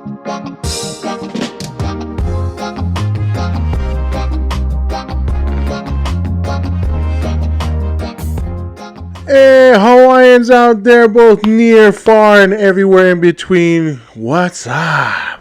Hey, Hawaiians out there, both near, far, and everywhere in between. What's up?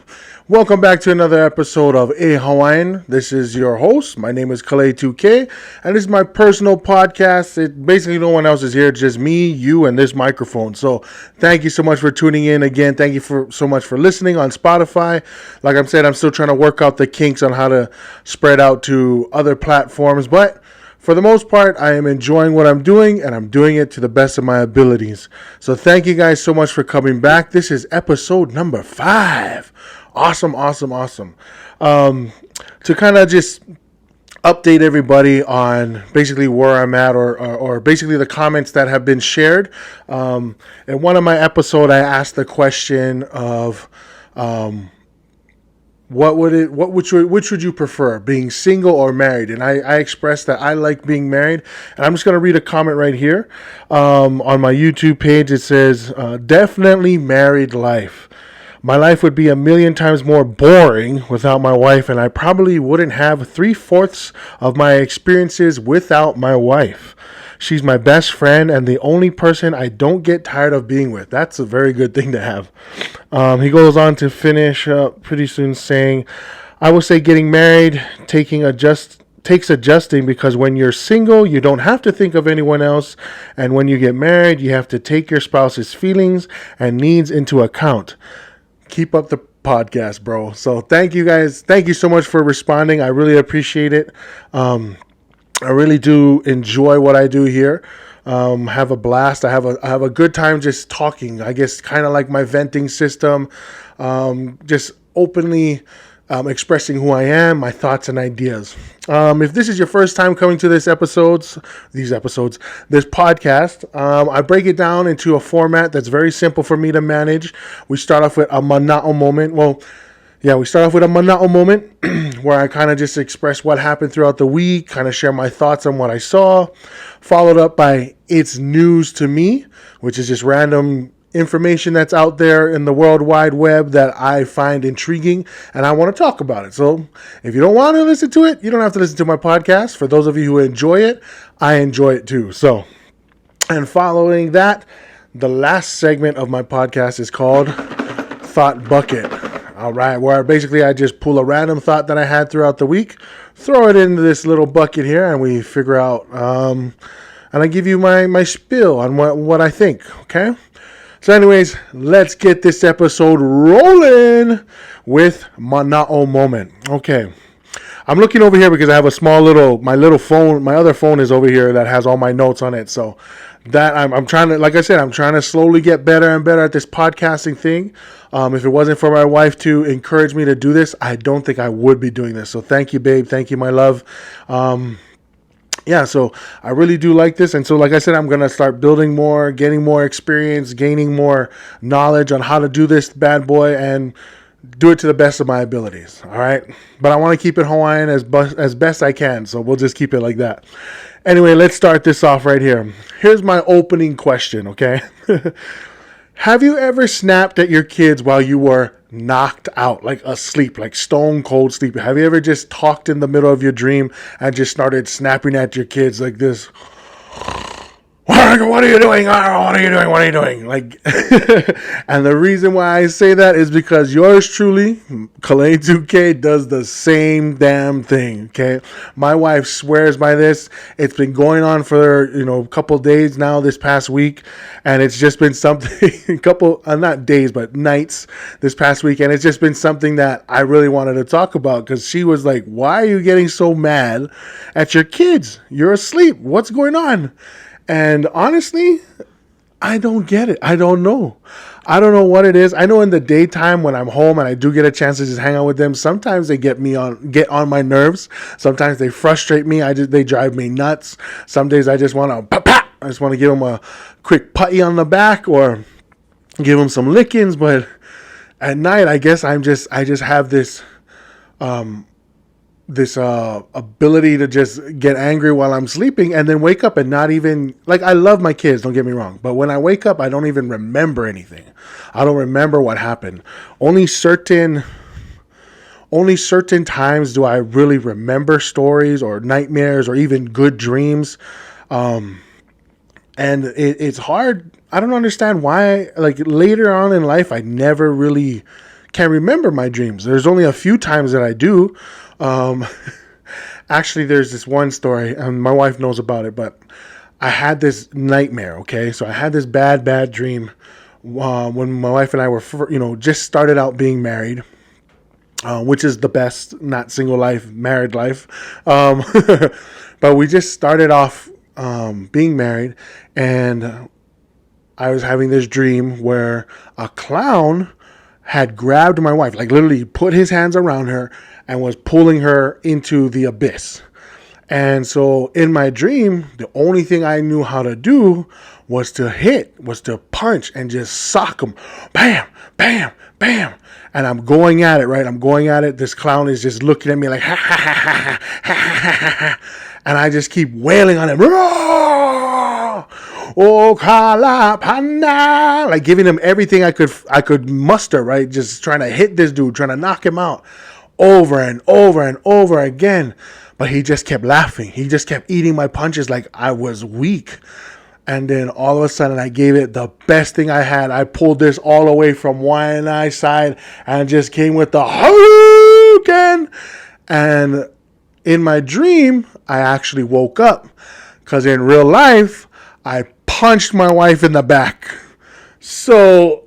Welcome back to another episode of A Hawaiian. This is your host. My name is Kalei2K, and this is my personal podcast. Basically, no one else is here, just me, you, and this microphone. So, thank you so much for tuning in again. Thank you so much for listening on Spotify. Like I said, I'm still trying to work out the kinks on how to spread out to other platforms, but for the most part, I am enjoying what I'm doing, and I'm doing it to the best of my abilities. So thank you guys so much for coming back. This is episode number 5. Awesome. To kind of just update everybody on basically where I'm at or basically the comments that have been shared. In one of my episodes, I asked the question of which would you prefer, being single or married? And I expressed that I like being married. And I'm just going to read a comment right here. On my YouTube page, it says, definitely married life. My life would be a million times more boring without my wife, and I probably wouldn't have 3/4 of my experiences without my wife. She's my best friend and the only person I don't get tired of being with. That's a very good thing to have. He goes on to finish up pretty soon saying, I will say getting married takes adjusting, because when you're single, you don't have to think of anyone else. And when you get married, you have to take your spouse's feelings and needs into account. Keep up the podcast, bro. So thank you guys. Thank you so much for responding. I really appreciate it. I really do enjoy what I do here. Have a blast. I have a good time just talking. I guess kind of like my venting system. Just openly expressing who I am, my thoughts and ideas. If this is your first time coming to this podcast, I break it down into a format that's very simple for me to manage. We start off with a mana'o moment. We start off with a mana'o moment where I kind of just express what happened throughout the week, kind of share my thoughts on what I saw, followed up by It's News to Me, which is just random information that's out there in the World Wide Web that I find intriguing and I want to talk about it. So if you don't want to listen to it, you don't have to listen to my podcast. For those of you who enjoy it, I enjoy it too. So, and following that, the last segment of my podcast is called Thought Bucket. All right, where basically I just pull a random thought that I had throughout the week, throw it into this little bucket here, and we figure out, and I give you my spiel on what I think, okay? So anyways, let's get this episode rolling with Mana'o Moment. Okay. I'm looking over here because I have my other phone is over here that has all my notes on it. So that I'm trying to slowly get better and better at this podcasting thing. If it wasn't for my wife to encourage me to do this, I don't think I would be doing this. So thank you, babe. Thank you, my love. So I really do like this. And so, like I said, I'm going to start building more, getting more experience, gaining more knowledge on how to do this bad boy and do it to the best of my abilities. All right. But I want to keep it Hawaiian as best I can. So we'll just keep it like that. Anyway, let's start this off right here. Here's my opening question. Okay. Have you ever snapped at your kids while you were knocked out, like asleep, like stone cold sleep? Have you ever just talked in the middle of your dream and just started snapping at your kids like this? What are you doing? What are you doing? Like, and the reason why I say that is because yours truly, Kalei2K, does the same damn thing. Okay, my wife swears by this. It's been going on for a couple days now, this past week, and it's just been something. Not days, but nights this past week, and it's just been something that I really wanted to talk about because she was like, "Why are you getting so mad at your kids? You're asleep. What's going on?" And honestly, I don't get it. I don't know. I don't know what it is. I know in the daytime when I'm home and I do get a chance to just hang out with them, sometimes they get on my nerves. Sometimes they frustrate me. They drive me nuts. Some days I just want to I just want to give them a quick putty on the back or give them some lickings. But at night, I guess I just have this this ability to just get angry while I'm sleeping and then wake up and not even, like, I love my kids, don't get me wrong, but when I wake up, I don't even remember anything. I don't remember what happened. Only certain times do I really remember stories or nightmares or even good dreams. And it's hard. I don't understand why, like, later on in life, I never really can remember my dreams. There's only a few times that I do. Um, Actually, there's this one story, and my wife knows about it, but I had this nightmare, okay? So I had this bad, bad dream when my wife and I were, just started out being married, which is the best, not single life, married life. Um, but we just started off being married, and I was having this dream where a clown had grabbed my wife, like literally put his hands around her and was pulling her into the abyss. And so in my dream, the only thing I knew how to do was to punch and just sock him. Bam, bam, bam. And I'm going at it, right? I'm going at it. This clown is just looking at me like, ha, ha, ha, ha, ha, ha, ha. And I just keep wailing on him. Oh, Kalapana, like giving him everything I could muster, right? Just trying to hit this dude, trying to knock him out over and over and over again. But he just kept laughing. He just kept eating my punches like I was weak. And then all of a sudden I gave it the best thing I had. I pulled this all the way from one eye side and just came with the Hadouken. And in my dream, I actually woke up. Because in real life, I punched my wife in the back. So,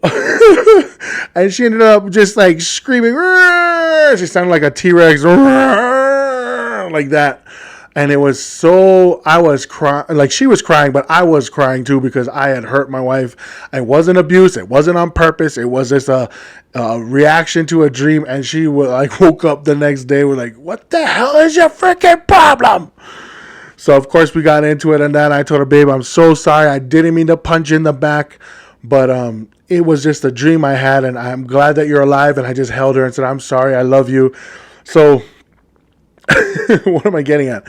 and she ended up just like screaming. She sounded like a T-Rex, like that. And it was so, I was crying, like she was crying, but I was crying too because I had hurt my wife. It wasn't abuse. It wasn't on purpose. It was just a reaction to a dream. And she woke up the next day with like, what the hell is your freaking problem? So, of course, we got into it, and then I told her, babe, I'm so sorry. I didn't mean to punch you in the back, but it was just a dream I had, and I'm glad that you're alive. And I just held her and said, I'm sorry. I love you. So, what am I getting at?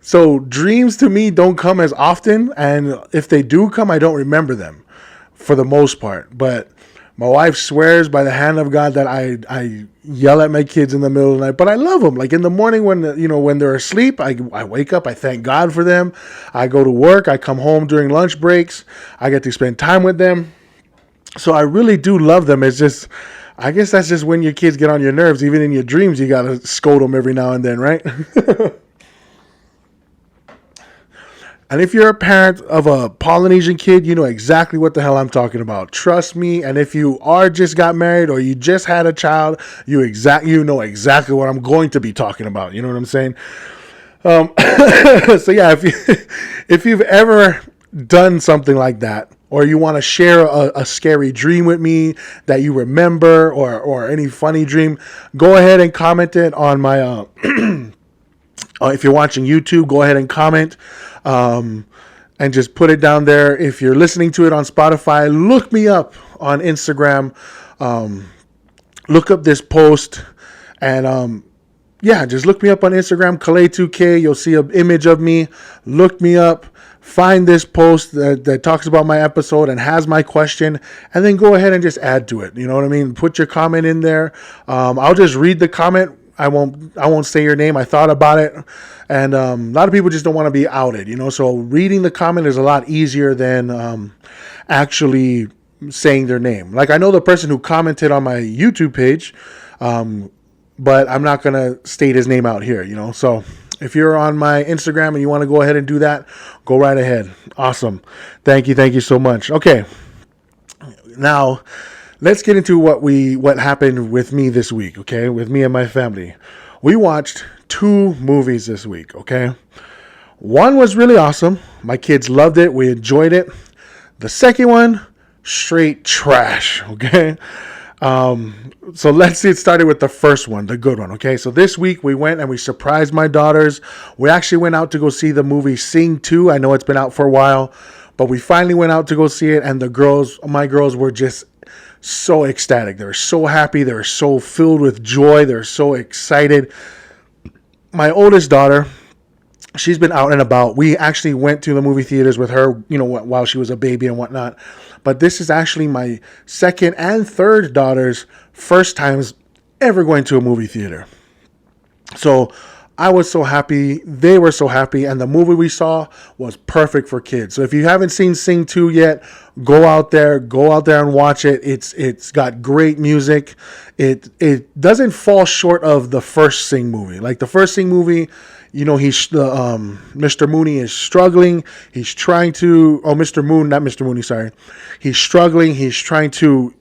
So, dreams to me don't come as often, and if they do come, I don't remember them for the most part. But my wife swears by the hand of God that I yell at my kids in the middle of the night, but I love them. Like in the morning when they're asleep, I wake up, I thank God for them. I go to work, I come home during lunch breaks, I get to spend time with them. So I really do love them. It's just, I guess that's just when your kids get on your nerves. Even in your dreams, you got to scold them every now and then, right? And if you're a parent of a Polynesian kid, you know exactly what the hell I'm talking about. Trust me. And if you just got married or you just had a child, you know exactly what I'm going to be talking about. You know what I'm saying? So yeah, if you've ever done something like that, or you want to share a scary dream with me that you remember, or any funny dream, go ahead and comment it on my. If you're watching YouTube, go ahead and comment. And just put it down there. If you're listening to it on Spotify, look me up on Instagram. Look up this post. And just look me up on Instagram, Kalei2K. You'll see an image of me. Look me up. Find this post that talks about my episode and has my question. And then go ahead and just add to it. You know what I mean? Put your comment in there. I'll just read the comment. I won't say your name. I thought about it. And a lot of people just don't want to be outed, so reading the comment is a lot easier than actually saying their name. Like, I know the person who commented on my YouTube page, but I'm not going to state his name out here, So if you're on my Instagram and you want to go ahead and do that, go right ahead. Awesome. Thank you so much. Okay. Now, let's get into what happened with me this week, okay? With me and my family. We watched 2 movies this week, okay? One was really awesome. My kids loved it. We enjoyed it. The second one, straight trash, okay? So let's get started with the first one, the good one, okay? So this week we went and we surprised my daughters. We actually went out to go see the movie Sing 2. I know it's been out for a while, but we finally went out to go see it, and my girls were just so ecstatic. They were so happy. They were so filled with joy. They were so excited. my oldest daughter, she's been out and about. We actually went to the movie theaters with her, while she was a baby and whatnot. But this is actually my second and third daughter's first times ever going to a movie theater. So I was so happy. They were so happy. And the movie we saw was perfect for kids. So if you haven't seen Sing 2 yet, go out there and watch it. It's got great music. It doesn't fall short of the first Sing movie. Like the first Sing movie, Mr. Mooney is struggling. He's trying to, Mr. Moon, not Mr. Mooney, sorry. He's struggling. He's trying to,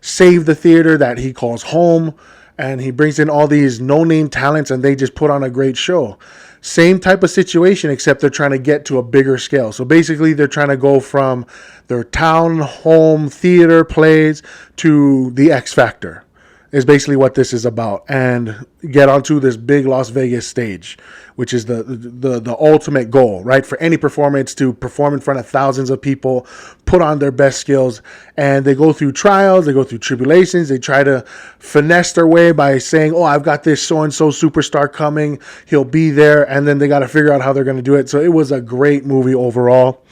save the theater that he calls home. And he brings in all these no-name talents, and they just put on a great show. Same type of situation, except they're trying to get to a bigger scale. So basically, they're trying to go from their town, home, theater plays to the X Factor. Is basically what this is about, and get onto this big Las Vegas stage, which is the ultimate goal, right? For any performance, to perform in front of thousands of people, put on their best skills, and they go through trials, they go through tribulations, they try to finesse their way by saying, oh, I've got this so-and-so superstar coming, he'll be there, and then they got to figure out how they're going to do it. So it was a great movie overall.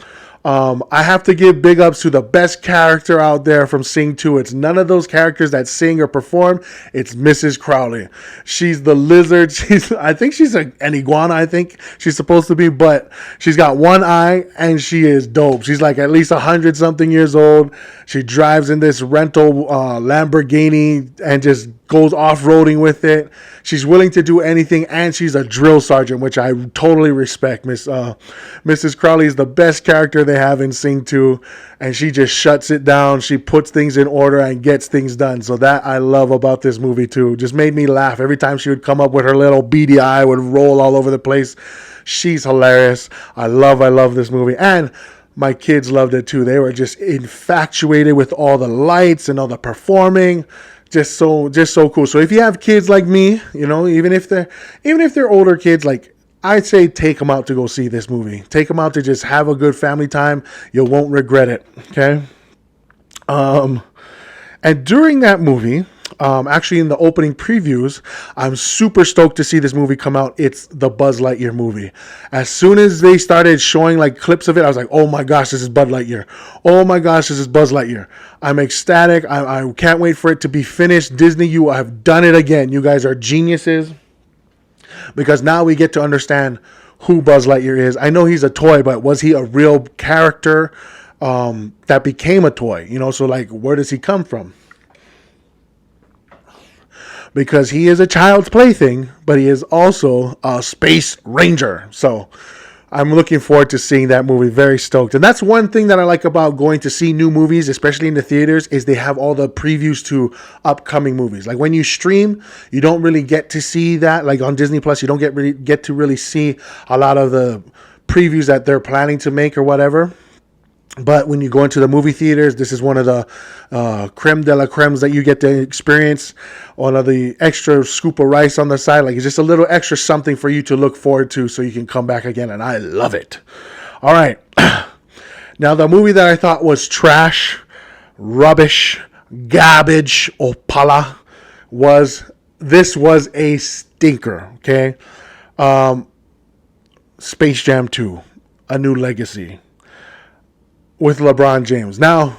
I have to give big ups to the best character out there from Sing 2. It's none of those characters that sing or perform. It's Mrs. Crowley. She's the lizard. I think she's an iguana, I think she's supposed to be, but she's got one eye and she is dope. She's like at least 100 something years old. She drives in this rental Lamborghini and just goes off-roading with it. She's willing to do anything, and she's a drill sergeant, which I totally respect. Mrs. Crowley is the best character they have in Sing 2, and she just shuts it down. She puts things in order and gets things done. So that I love about this movie too. Just made me laugh. Every time she would come up with her little beady eye would roll all over the place. She's hilarious. I love this movie. And my kids loved it too. They were just infatuated with all the lights and all the performing. Just so cool. So if you have kids like me, even if they're older kids, like I'd say take them out to go see this movie. Take them out to just have a good family time. You won't regret it. Okay. And during that movie, actually in the opening previews, I'm super stoked to see this movie come out. It's the Buzz Lightyear movie. As soon as they started showing like clips of it, I was like, oh my gosh, this is Buzz Lightyear. Oh my gosh, this is Buzz Lightyear. I'm ecstatic. I can't wait for it to be finished. Disney, you have done it again. You guys are geniuses. Because now we get to understand who Buzz Lightyear is. I know he's a toy, but was he a real character that became a toy? So like, where does he come from? Because he is a child's plaything, but he is also a space ranger. So I'm looking forward to seeing that movie. Very stoked. And that's one thing that I like about going to see new movies, especially in the theaters, is they have all the previews to upcoming movies. Like when you stream, you don't really get to see that. Like on Disney Plus, you don't get to really see a lot of the previews that they're planning to make or whatever. But when you go into the movie theaters, this is one of the creme de la cremes that you get to experience. One of the extra scoop of rice on the side. Like it's just a little extra something for you to look forward to so you can come back again. And I love it. All right. Now, the movie that I thought was trash, rubbish, garbage, opala was a stinker. Okay. Space Jam 2, A New Legacy. With LeBron James. Now,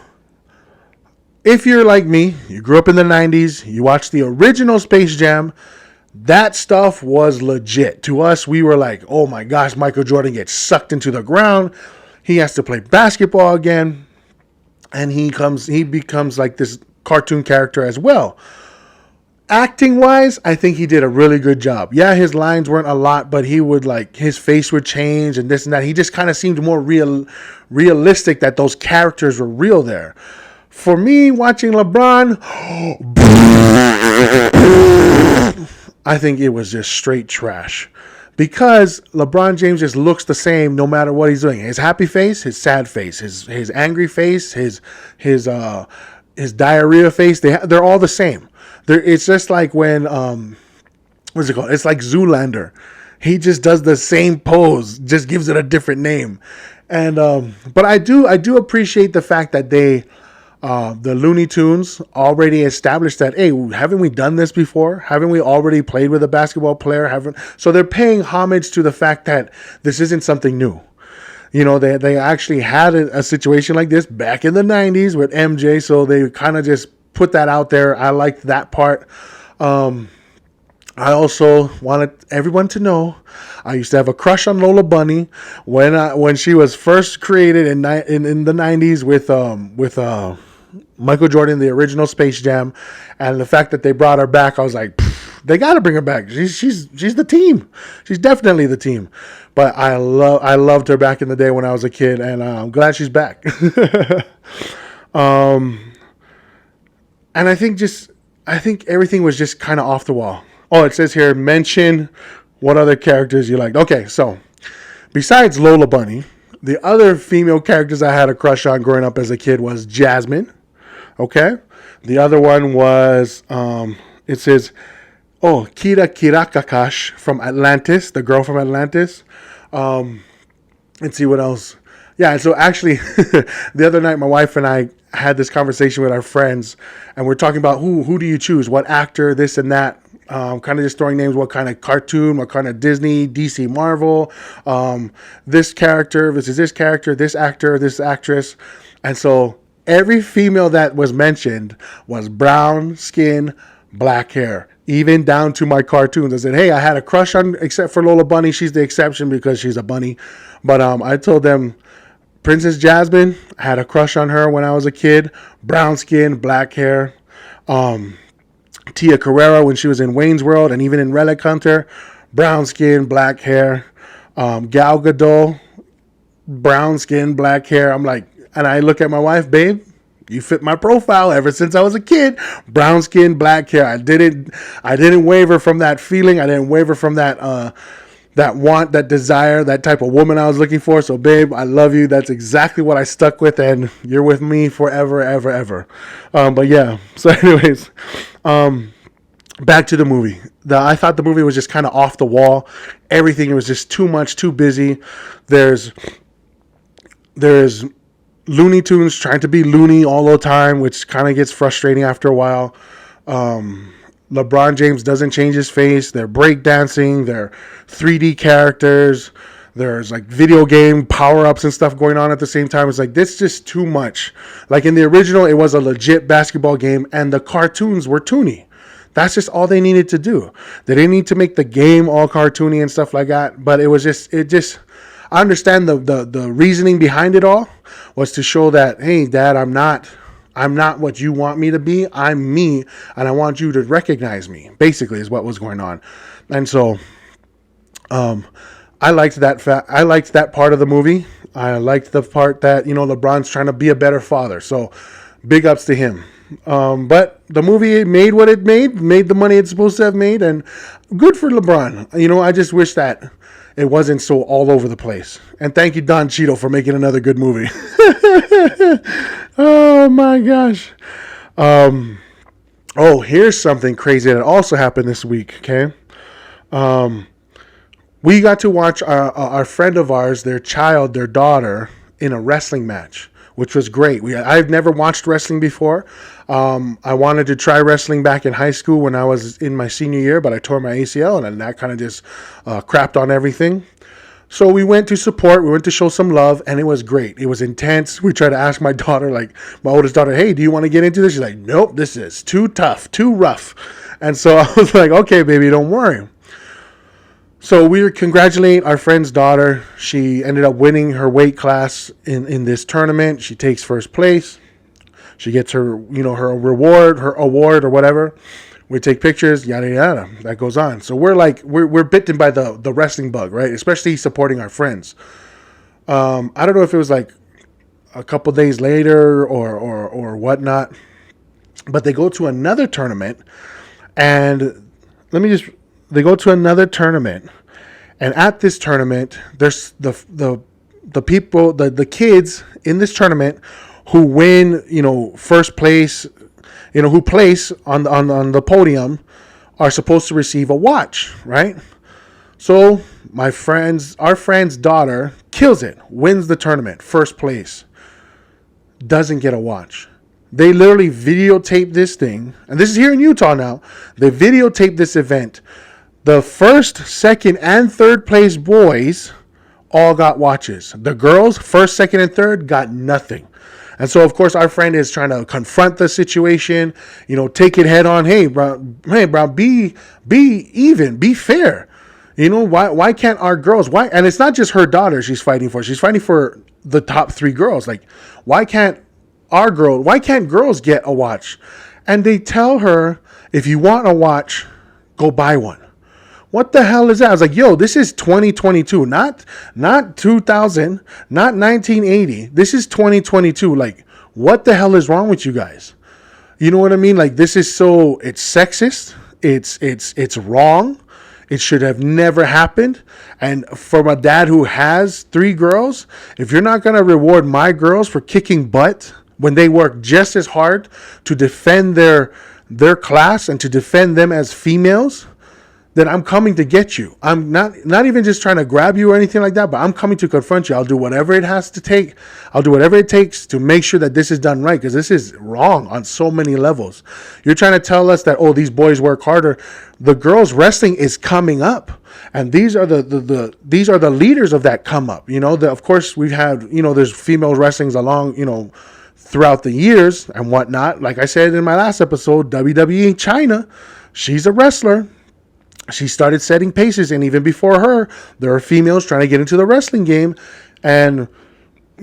if you're like me, you grew up in the 90s, you watched the original Space Jam, that stuff was legit. To us, we were like, oh my gosh, Michael Jordan gets sucked into the ground. He has to play basketball again. And he becomes like this cartoon character as well. Acting wise, I think he did a really good job. Yeah, his lines weren't a lot, but he would his face would change and this and that. He just kind of seemed more realistic, that those characters were real there. For me, watching LeBron, I think it was just straight trash. Because LeBron James just looks the same no matter what he's doing. His happy face, his sad face, his angry face, his diarrhea face, they're all the same. It's just like when, what's it called? It's like Zoolander. He just does the same pose, just gives it a different name. And, but I do appreciate the fact that they The Looney Tunes already established that, hey, haven't we done this before? Haven't we already played with a basketball player? So they're paying homage to the fact that this isn't something new. You know, they actually had a situation like this back in the 90s with MJ, so they kind of just put that out there. I liked that part. I also wanted everyone to know I used to have a crush on Lola Bunny when she was first created in the 90s with Michael Jordan, the original Space Jam, and the fact that they brought her back, I was like, they got to bring her back. She's the team. She's definitely the team. But I loved her back in the day when I was a kid, and I'm glad she's back. And I think everything was just kind of off the wall. Oh, it says here, mention what other characters you liked. Okay, so besides Lola Bunny, the other female characters I had a crush on growing up as a kid was Jasmine. Okay, the other one was it says, Kira Kirakakash from Atlantis, the girl from Atlantis. Let's see what else. Yeah, so actually, the other night my wife and I had this conversation with our friends, and we're talking about who do you choose, what actor, this and that. Kind of just throwing names, what kind of cartoon, what kind of Disney, DC, Marvel, this character versus this character, this actor, this actress. And so every female that was mentioned was brown skin, black hair, even down to my cartoons. I said, hey, I had a crush on, except for Lola Bunny. She's the exception because she's a bunny. But I told them, Princess Jasmine, I had a crush on her when I was a kid. Brown skin, black hair. Tia Carrera when she was in Wayne's World and even in Relic Hunter. Brown skin, black hair. Gal Gadot, brown skin, black hair. I'm like, and I look at my wife, babe, you fit my profile ever since I was a kid. Brown skin, black hair. I didn't waver from that feeling. I didn't waver from that that want, that desire, that type of woman I was looking for. So, babe, I love you. That's exactly what I stuck with, and you're with me forever, ever, ever. But yeah, so anyways, back to the movie. I thought the movie was just kind of off the wall. Everything was just too much, too busy. There's Looney Tunes trying to be loony all the time, which kind of gets frustrating after a while. LeBron James doesn't change his face. They're breakdancing. They're 3D characters. There's like video game power-ups and stuff going on at the same time. It's like, this is just too much. Like in the original, it was a legit basketball game, and the cartoons were toony. That's just all they needed to do. They didn't need to make the game all cartoony and stuff like that. But I understand the reasoning behind it all was to show that, hey, Dad, I'm not what you want me to be. I'm me, and I want you to recognize me, basically, is what was going on. And so I liked that part of the movie. I liked the part that, LeBron's trying to be a better father. So big ups to him. But the movie made what it made the money it's supposed to have made, and good for LeBron. I just wish that it wasn't so all over the place. And thank you, Don Cheadle, for making another good movie. Oh my gosh. Here's something crazy that also happened this week. Okay. We got to watch our friend of ours, their daughter, in a wrestling match, which was great. I've never watched wrestling before. I wanted to try wrestling back in high school when I was in my senior year, but I tore my ACL, and then that kind of just crapped on everything. So we went to support, we went to show some love, and it was great. It was intense. We tried to ask my daughter, like my oldest daughter, hey, do you want to get into this? She's like, nope, this is too tough, too rough. And so I was like, okay, baby, don't worry. So we congratulate our friend's daughter. She ended up winning her weight class in this tournament. She takes first place. She gets her, her reward, her award or whatever. We take pictures, yada, yada. That goes on. So we're bitten by the wrestling bug, right? Especially supporting our friends. I don't know if it was like a couple days later or whatnot, but they go to another tournament, and they go to another tournament, and at this tournament, there's the people, the kids in this tournament who win, first place, who place on the podium are supposed to receive a watch, right? So our friend's daughter kills it, wins the tournament, first place, doesn't get a watch. They literally videotaped this thing, and this is here in Utah now. They videotaped this event. The first, second, and third place boys all got watches. The girls, first, second, and third, got nothing. And so, of course, our friend is trying to confront the situation, take it head on. Hey, bro, be even, be fair. Why can't our girls, why? And it's not just her daughter she's fighting for. She's fighting for the top 3 girls. Like, why can't girls get a watch? And they tell her, if you want a watch, go buy one. What the hell is that? I was like, yo, this is 2022, not 2000, not 1980. This is 2022. Like, what the hell is wrong with you guys? You know what I mean? Like, this is it's sexist. It's wrong. It should have never happened. And for my dad who has 3 girls, if you're not going to reward my girls for kicking butt when they work just as hard to defend their class and to defend them as females, then I'm coming to get you. I'm not even just trying to grab you or anything like that, but I'm coming to confront you. I'll do whatever it has to take. I'll do whatever it takes to make sure that this is done right, because this is wrong on so many levels. You're trying to tell us that, these boys work harder. The girls wrestling is coming up, and these are the leaders of that come up. Of course we've had, there's female wrestlings along, throughout the years and whatnot. Like I said in my last episode, WWE China, she's a wrestler. She started setting paces, and even before her, there are females trying to get into the wrestling game, and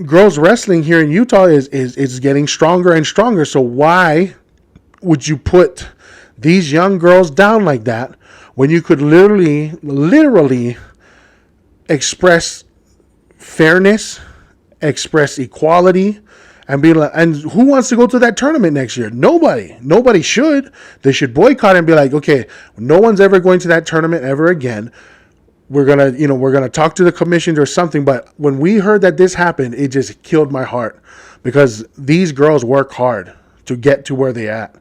girls wrestling here in Utah is getting stronger and stronger. So why would you put these young girls down like that when you could literally express fairness, express equality, and be like, and who wants to go to that tournament next year? Nobody should. They should boycott and be like, okay, no one's ever going to that tournament ever again. We're gonna talk to the commissions or something. But when we heard that this happened, it just killed my heart, because these girls work hard to get to where they at.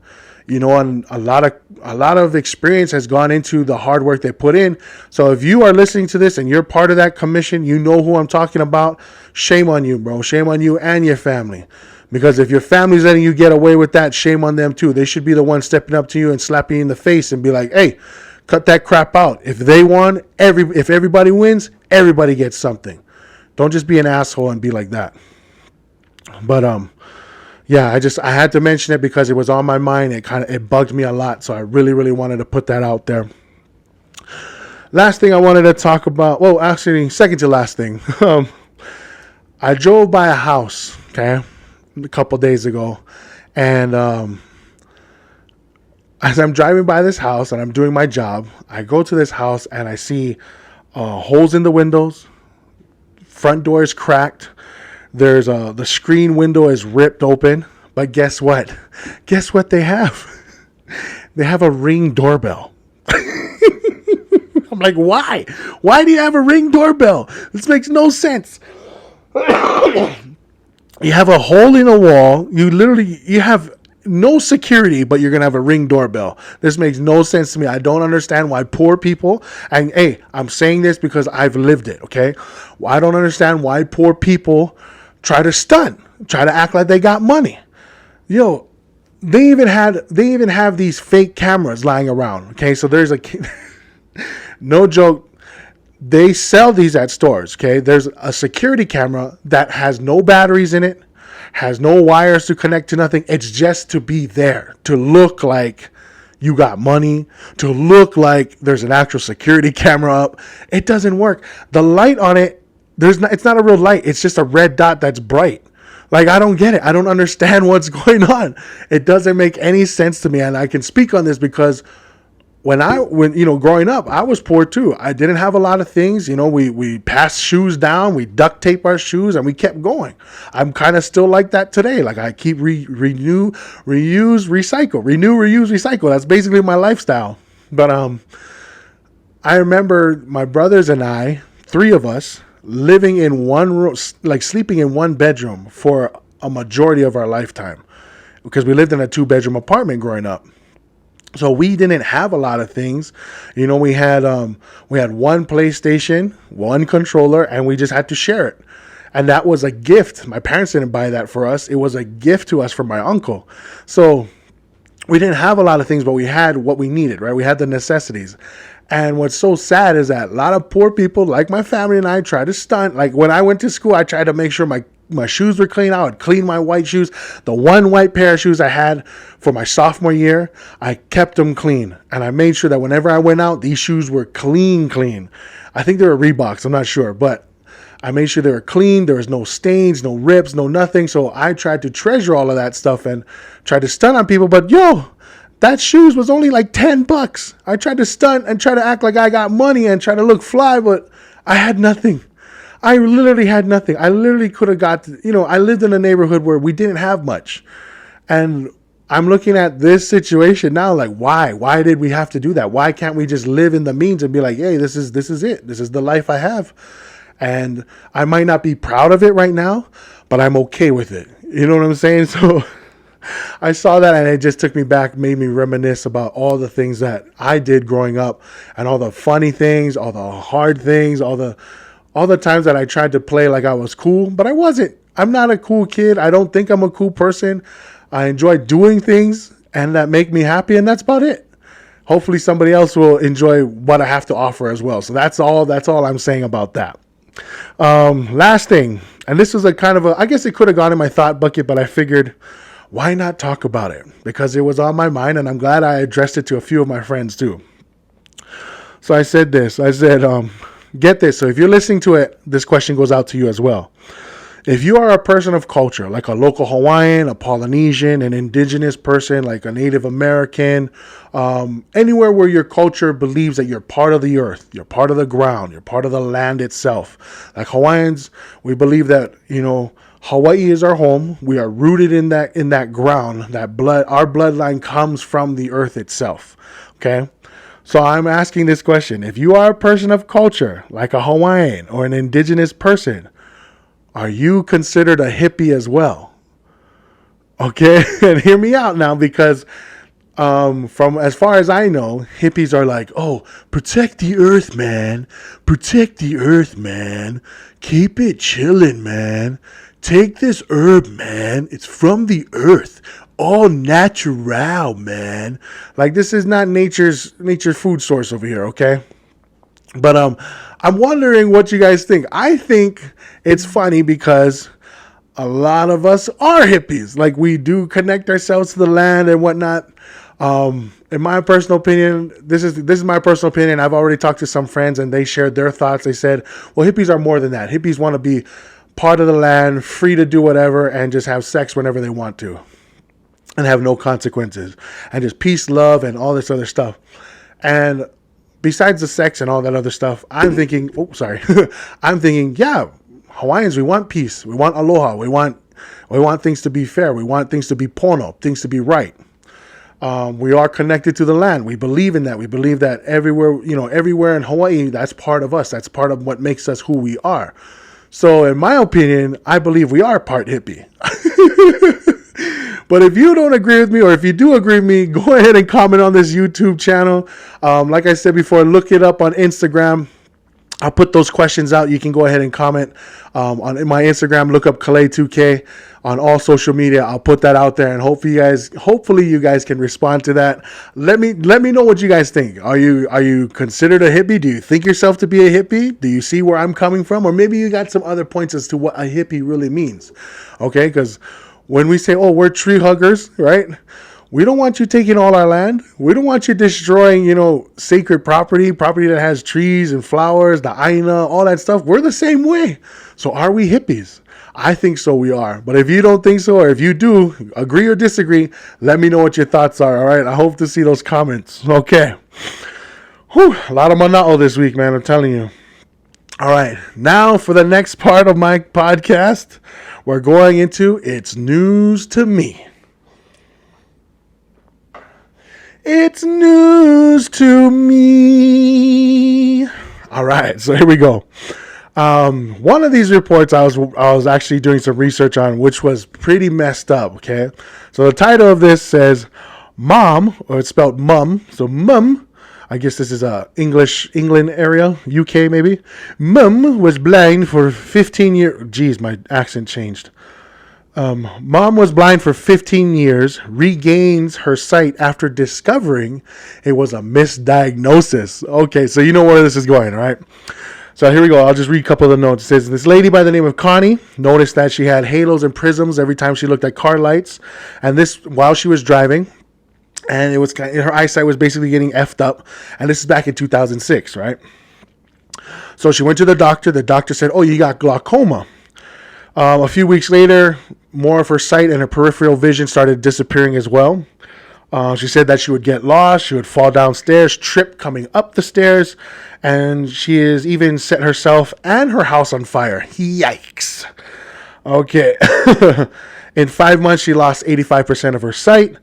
And a lot of experience has gone into the hard work they put in. So if you are listening to this and you're part of that commission, you know who I'm talking about. Shame on you, bro. Shame on you and your family. Because if your family's letting you get away with that, shame on them too. They should be the ones stepping up to you and slapping you in the face and be like, hey, cut that crap out. If they won, if everybody wins, everybody gets something. Don't just be an asshole and be like that. But yeah, I had to mention it because it was on my mind. It bugged me a lot, so I really, really wanted to put that out there. Last thing I wanted to talk about, well, actually, second to last thing. I drove by a house, okay, a couple days ago, and as I'm driving by this house and I'm doing my job, I go to this house and I see holes in the windows, front door is cracked. There's the screen window is ripped open, but guess what? Guess what they have? They have a Ring doorbell. I'm like, why? Why do you have a Ring doorbell? This makes no sense. You have a hole in a wall. You have no security, but you're going to have a Ring doorbell. This makes no sense to me. I don't understand why poor people, and hey, I'm saying this because I've lived it, okay? I don't understand why poor people try to act like they got money. They even have these fake cameras lying around. Okay, so there's no joke. They sell these at stores. Okay, there's a security camera that has no batteries in it, has no wires to connect to nothing. It's just to be there, to look like you got money, to look like there's an actual security camera up. It doesn't work. The light on it, it's not a real light. It's just a red dot that's bright. Like, I don't get it. I don't understand what's going on. It doesn't make any sense to me. And I can speak on this because when growing up, I was poor too. I didn't have a lot of things. We passed shoes down, we duct tape our shoes, and we kept going. I'm kind of still like that today. Like, I keep renew, reuse, recycle. That's basically my lifestyle. But I remember my brothers and I, 3 of us, living in one room, like sleeping in one bedroom for a majority of our lifetime, because we lived in a 2-bedroom apartment growing up. So we didn't have a lot of things. We had one PlayStation, one controller, and we just had to share it. And that was a gift. My parents didn't buy that for us. It was a gift to us from my uncle. So we didn't have a lot of things, but we had what we needed, right? We had the necessities. And what's so sad is that a lot of poor people, like my family and I, try to stunt. Like when I went to school, I tried to make sure my shoes were clean. I would clean my white shoes. The one white pair of shoes I had for my sophomore year, I kept them clean. And I made sure that whenever I went out, these shoes were clean. I think they were Reeboks. I'm not sure. But I made sure they were clean. There was no stains, no rips, no nothing. So I tried to treasure all of that stuff and tried to stunt on people. But that shoes was only like $10. I tried to stunt and try to act like I got money and try to look fly, but I had nothing. I literally had nothing. I literally could have got, I lived in a neighborhood where we didn't have much. And I'm looking at this situation now, like, why? Why did we have to do that? Why can't we just live in the means and be like, hey, this is it. This is the life I have. And I might not be proud of it right now, but I'm okay with it. You know what I'm saying? So I saw that and it just took me back, made me reminisce about all the things that I did growing up and all the funny things, all the hard things, all the times that I tried to play like I was cool, but I wasn't. I'm not a cool kid. I don't think I'm a cool person. I enjoy doing things and that make me happy, and that's about it. Hopefully somebody else will enjoy what I have to offer as well. So that's all I'm saying about that. Last thing, and this was I guess it could have gone in my thought bucket, but I figured, why not talk about it? Because it was on my mind, and I'm glad I addressed it to a few of my friends too. So I said this. I said, get this. So if you're listening to it, this question goes out to you as well. If you are a person of culture, like a local Hawaiian, a Polynesian, an indigenous person, like a Native American, anywhere where your culture believes that you're part of the earth, you're part of the ground, you're part of the land itself. Like Hawaiians, we believe that, Hawaii is our home. We are rooted in that ground. Our bloodline comes from the earth itself. Okay? So I'm asking this question. If you are a person of culture, like a Hawaiian or an indigenous person, are you considered a hippie as well? Okay? And hear me out now, because from as far as I know, hippies are like, oh, protect the earth, man. Protect the earth, man. Keep it chilling, man. Take this herb, man. It's from the earth. All natural, man. Like, this is not nature's food source over here, okay? But I'm wondering what you guys think. I think it's funny because a lot of us are hippies. Like, we do connect ourselves to the land and whatnot. In my personal opinion, this is my personal opinion. I've already talked to some friends and they shared their thoughts. They said, well, hippies are more than that. Hippies want to be part of the land, free to do whatever, and just have sex whenever they want to and have no consequences, and just peace, love, and all this other stuff. And besides the sex and all that other stuff, I'm thinking, yeah, Hawaiians, we want peace. We want aloha. We want things to be fair. We want things to be pono, things to be right. We are connected to the land. We believe in that. We believe that everywhere in Hawaii, that's part of us. That's part of what makes us who we are. So in my opinion, I believe we are part hippie. But if you don't agree with me, or if you do agree with me, go ahead and comment on this YouTube channel. Like I said before, look it up on Instagram. I'll put those questions out. You can go ahead and comment on my Instagram. Look up Kalei2K on all social media. I'll put that out there, and hopefully you guys can respond to that. Let me know what you guys think. Are you considered a hippie? Do you think yourself to be a hippie? Do you see where I'm coming from? Or maybe you got some other points as to what a hippie really means. Okay, because when we say, oh, we're tree huggers, right? We don't want you taking all our land. We don't want you destroying, sacred property that has trees and flowers, the aina, all that stuff. We're the same way. So are we hippies? I think so, we are. But if you don't think so, or if you do, agree or disagree, let me know what your thoughts are, all right? I hope to see those comments. Okay. Whew, a lot of mana'o this week, man, I'm telling you. All right, now for the next part of my podcast, we're going into It's News to Me. It's news to me. All right, so here we go. One of these reports I was actually doing some research on, which was pretty messed up, okay? So the title of this says, Mom, or it's spelled mum, so mum, I guess this is England area, UK maybe. Mum was blind for 15 years. Geez, my accent changed. Mom was blind for 15 years, regains her sight after discovering it was a misdiagnosis. Okay, so you know where this is going, all right? So here we go. I'll just read a couple of the notes. It says, this lady by the name of Connie noticed that she had halos and prisms every time she looked at car lights, and this while she was driving, and it was her eyesight was basically getting effed up, and this is back in 2006, right? So she went to the doctor. The doctor said, oh, you got glaucoma. A few weeks later, more of her sight and her peripheral vision started disappearing as well. She said that she would get lost, she would fall downstairs, trip coming up the stairs, and she has even set herself and her house on fire. Yikes. Okay. In 5 months, she lost 85% of her sight.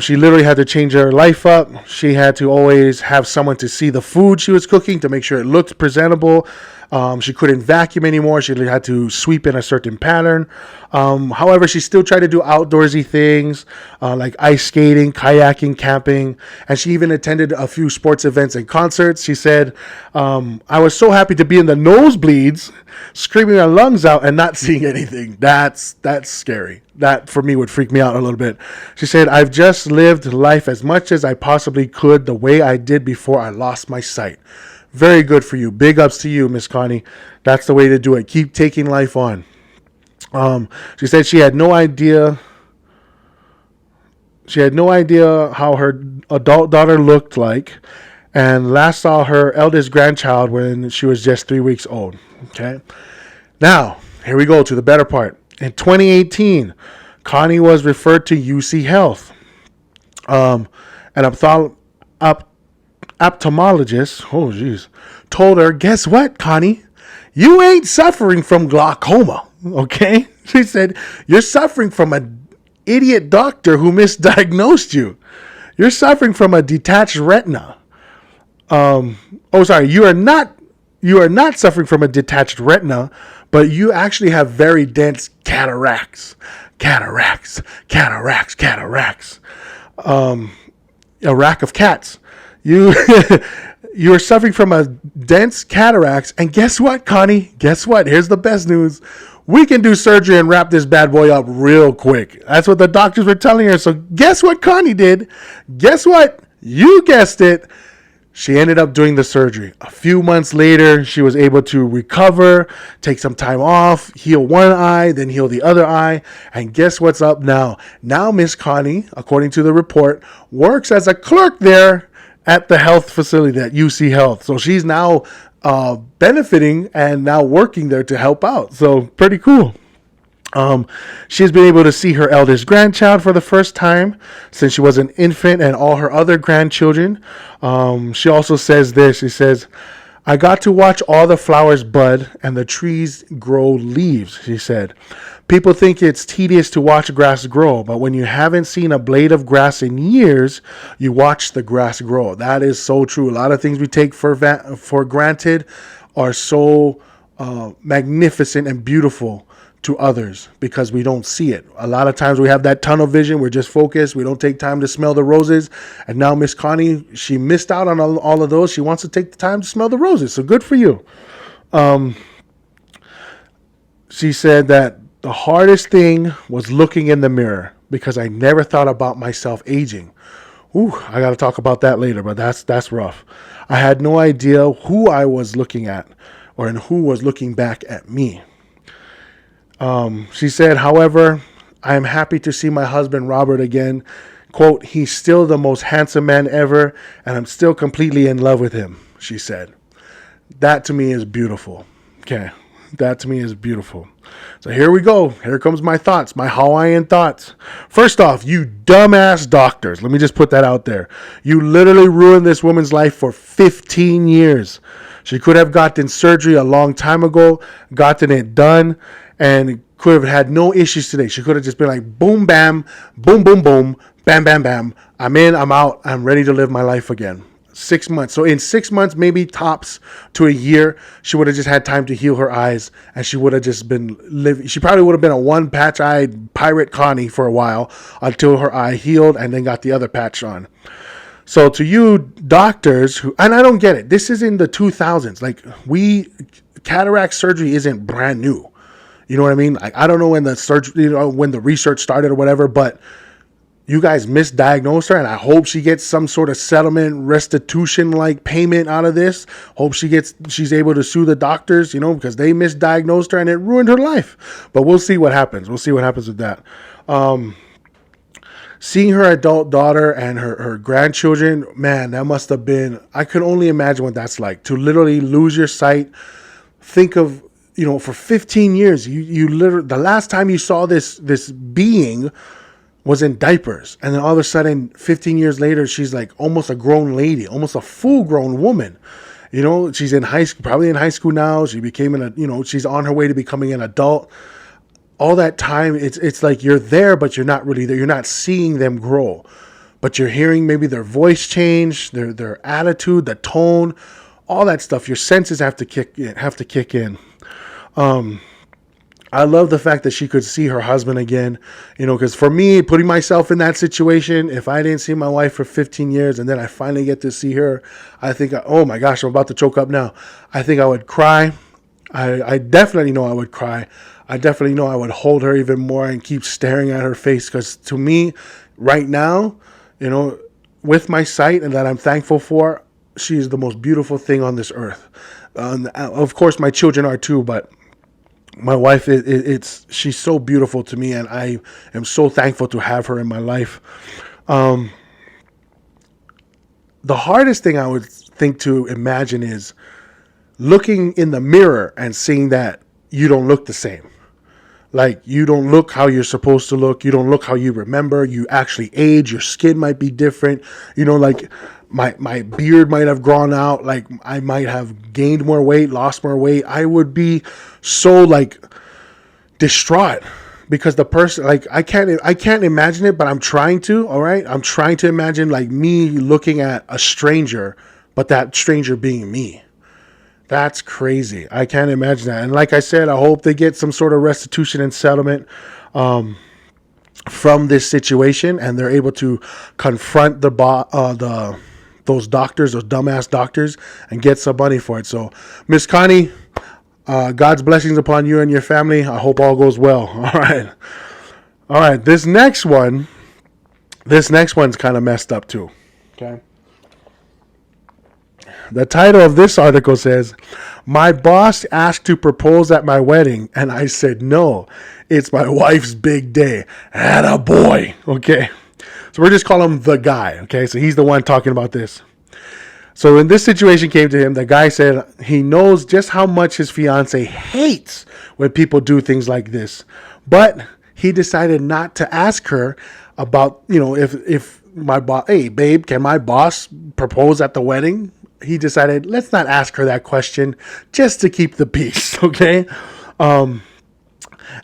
She literally had to change her life up. She had to always have someone to see the food she was cooking to make sure it looked presentable. She couldn't vacuum anymore. She had to sweep in a certain pattern. However, she still tried to do outdoorsy things like ice skating, kayaking, camping, and she even attended a few sports events and concerts. She said, I was so happy to be in the nosebleeds, screaming our lungs out and not seeing anything. That's scary. That for me would freak me out a little bit. She said, I've just lived life as much as I possibly could the way I did before I lost my sight. Very good for you. Big ups to you, Miss Connie. That's the way to do it. Keep taking life on. She said she had no idea. She had no idea how her adult daughter looked like, and last saw her eldest grandchild when she was just 3 weeks old. Okay. Now, here we go to the better part. In 2018, Connie was referred to UC Health. An ophthalmologist, told her, guess what, Connie? You ain't suffering from glaucoma, okay? She said, you're suffering from an idiot doctor who misdiagnosed you. You're suffering from a detached retina. You are not suffering from a detached retina, but you actually have very dense cataracts. A rack of cats. You're suffering from a dense cataracts, and guess what, Connie? Guess what? Here's the best news. We can do surgery and wrap this bad boy up real quick. That's what the doctors were telling her. So guess what Connie did? Guess what? You guessed it. She ended up doing the surgery. A few months later, she was able to recover, take some time off, heal one eye, then heal the other eye. And guess what's up now? Now Miss Connie, according to the report, works as a clerk there at the health facility at UC Health. So she's now benefiting and now working there to help out. So pretty cool. She's been able to see her eldest grandchild for the first time since she was an infant, and all her other grandchildren. She also says this. She says, I got to watch all the flowers bud and the trees grow leaves, she said. People think it's tedious to watch grass grow, but when you haven't seen a blade of grass in years, you watch the grass grow. That is so true. A lot of things we take for granted are so magnificent and beautiful to others because we don't see it. A lot of times we have that tunnel vision. We're just focused. We don't take time to smell the roses. And now Miss Connie, she missed out on all of those. She wants to take the time to smell the roses. So good for you. She said that the hardest thing was looking in the mirror because I never thought about myself aging. Ooh, I got to talk about that later, but that's rough. I had no idea who I was looking at and who was looking back at me. She said, however, I am happy to see my husband, Robert, again. Quote, he's still the most handsome man ever, and I'm still completely in love with him, she said. That to me is beautiful. Okay, that to me is beautiful. So here we go. Here comes my thoughts, my Hawaiian thoughts. First off, you dumbass doctors. Let me just put that out there. You literally ruined this woman's life for 15 years. She could have gotten surgery a long time ago, gotten it done, and could have had no issues today. She could have just been like, boom, bam, boom, boom, boom, bam, bam, bam. I'm in, I'm out, I'm ready to live my life again. 6 months. So in 6 months, maybe tops to a year, she would have just had time to heal her eyes, and she would have just been living. She probably would have been a one-patch-eyed pirate Connie for a while until her eye healed and then got the other patch on. So to you doctors who, and I don't get it, this is in the 2000s. Like cataract surgery isn't brand new. You know what I mean? I don't know when the surgery, when the research started or whatever, but you guys misdiagnosed her, and I hope she gets some sort of settlement, restitution like payment out of this. Hope she's able to sue the doctors, because they misdiagnosed her and it ruined her life. But we'll see what happens. We'll see what happens with that. Seeing her adult daughter and her grandchildren, man, that must have been, I could only imagine what that's like, to literally lose your sight. Think of, for 15 years, you literally, the last time you saw this being was in diapers. And then all of a sudden, 15 years later, she's like almost a grown lady, almost a full grown woman. She's in high school, probably in high school now. She became she's on her way to becoming an adult. All that time, it's like you're there, but you're not really there. You're not seeing them grow, but you're hearing maybe their voice change, their attitude, the tone, all that stuff. Your senses have to kick in. I love the fact that she could see her husband again, because for me, putting myself in that situation, if I didn't see my wife for 15 years and then I finally get to see her, I think, oh my gosh, I'm about to choke up now. I think I would cry. I definitely know I would cry. I definitely know I would hold her even more and keep staring at her face, because to me, right now, with my sight and that I'm thankful for, she is the most beautiful thing on this earth. Of course, my children are too, but my wife, she's so beautiful to me, and I am so thankful to have her in my life. The hardest thing I would think to imagine is looking in the mirror and seeing that you don't look the same. Like, you don't look how you're supposed to look. You don't look how you remember. You actually age. Your skin might be different. Like my beard might have grown out. Like, I might have gained more weight, lost more weight. I would be so distraught, because the person, I can't imagine it, but I'm trying to. All right. I'm trying to imagine me looking at a stranger, but that stranger being me. That's crazy. I can't imagine that. And like I said, I hope they get some sort of restitution and settlement from this situation, and they're able to confront those doctors, those dumbass doctors, and get some money for it. So, Miss Connie, God's blessings upon you and your family. I hope all goes well. All right. This next one's kind of messed up too. Okay. The title of this article says, "My boss asked to propose at my wedding, and I said no. It's my wife's big day. Attaboy." Okay. So we're just calling him the guy. Okay. So he's the one talking about this. So when this situation came to him, the guy said he knows just how much his fiance hates when people do things like this. But he decided not to ask her about, if my boss, hey, babe, can my boss propose at the wedding? He decided, let's not ask her that question, just to keep the peace, okay? And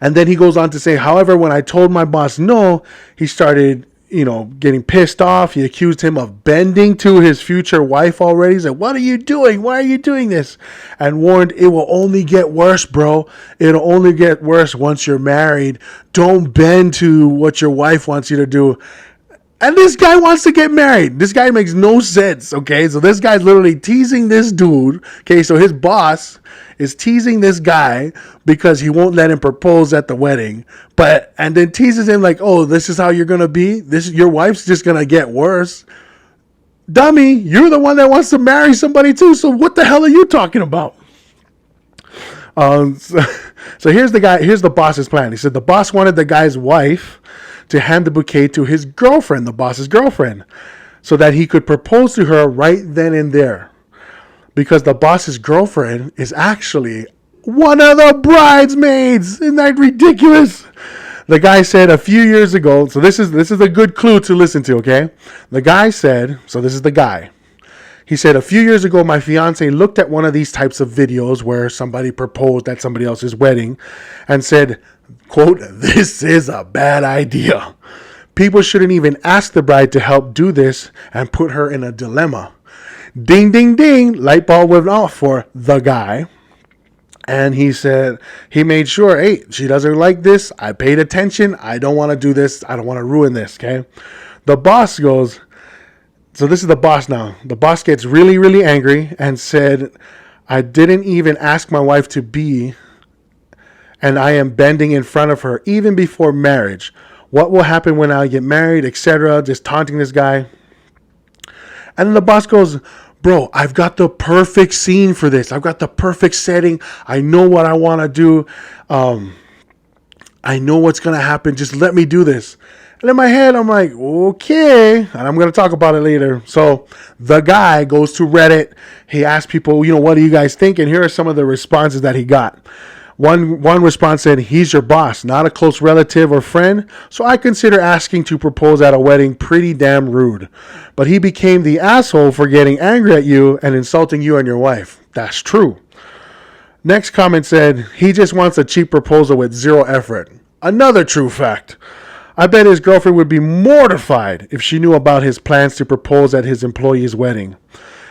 then he goes on to say, however, when I told my boss no, he started, getting pissed off. He accused him of bending to his future wife already. He said, what are you doing? Why are you doing this? And warned, it will only get worse, bro. It'll only get worse once you're married. Don't bend to what your wife wants you to do. And this guy wants to get married. This guy makes no sense, okay? So this guy's literally teasing this dude, okay? So his boss is teasing this guy because he won't let him propose at the wedding, and then teases him like, oh, this is how you're going to be? Your wife's just going to get worse. Dummy, you're the one that wants to marry somebody too, so what the hell are you talking about? So here's the boss's plan. He said the boss wanted the guy's wife to hand the bouquet to his girlfriend, the boss's girlfriend, so that he could propose to her right then and there. Because the boss's girlfriend is actually one of the bridesmaids. Isn't that ridiculous? The guy said a few years ago, so this is a good clue to listen to, okay? The guy said, so this is the guy. He said, a few years ago, my fiance looked at one of these types of videos where somebody proposed at somebody else's wedding and said, quote, this is a bad idea. People shouldn't even ask the bride to help do this and put her in a dilemma. Ding, ding, ding. Light bulb went off for the guy. And he said, he made sure, hey, she doesn't like this. I paid attention. I don't want to do this. I don't want to ruin this, okay? The boss goes, So this is the boss now. The boss gets really, really angry and said, I didn't even ask my wife to be, and I am bending in front of her even before marriage. What will happen when I get married, etc. Just taunting this guy. And then the boss goes, bro, I've got the perfect scene for this. I've got the perfect setting. I know what I want to do. I know what's going to happen. Just let me do this. And in my head, I'm like, okay. And I'm going to talk about it later. So the guy goes to Reddit. He asks people, what do you guys think? And here are some of the responses that he got. One response said, he's your boss, not a close relative or friend, so I consider asking to propose at a wedding pretty damn rude. But he became the asshole for getting angry at you and insulting you and your wife. That's true. Next comment said, he just wants a cheap proposal with zero effort. Another true fact. I bet his girlfriend would be mortified if she knew about his plans to propose at his employee's wedding.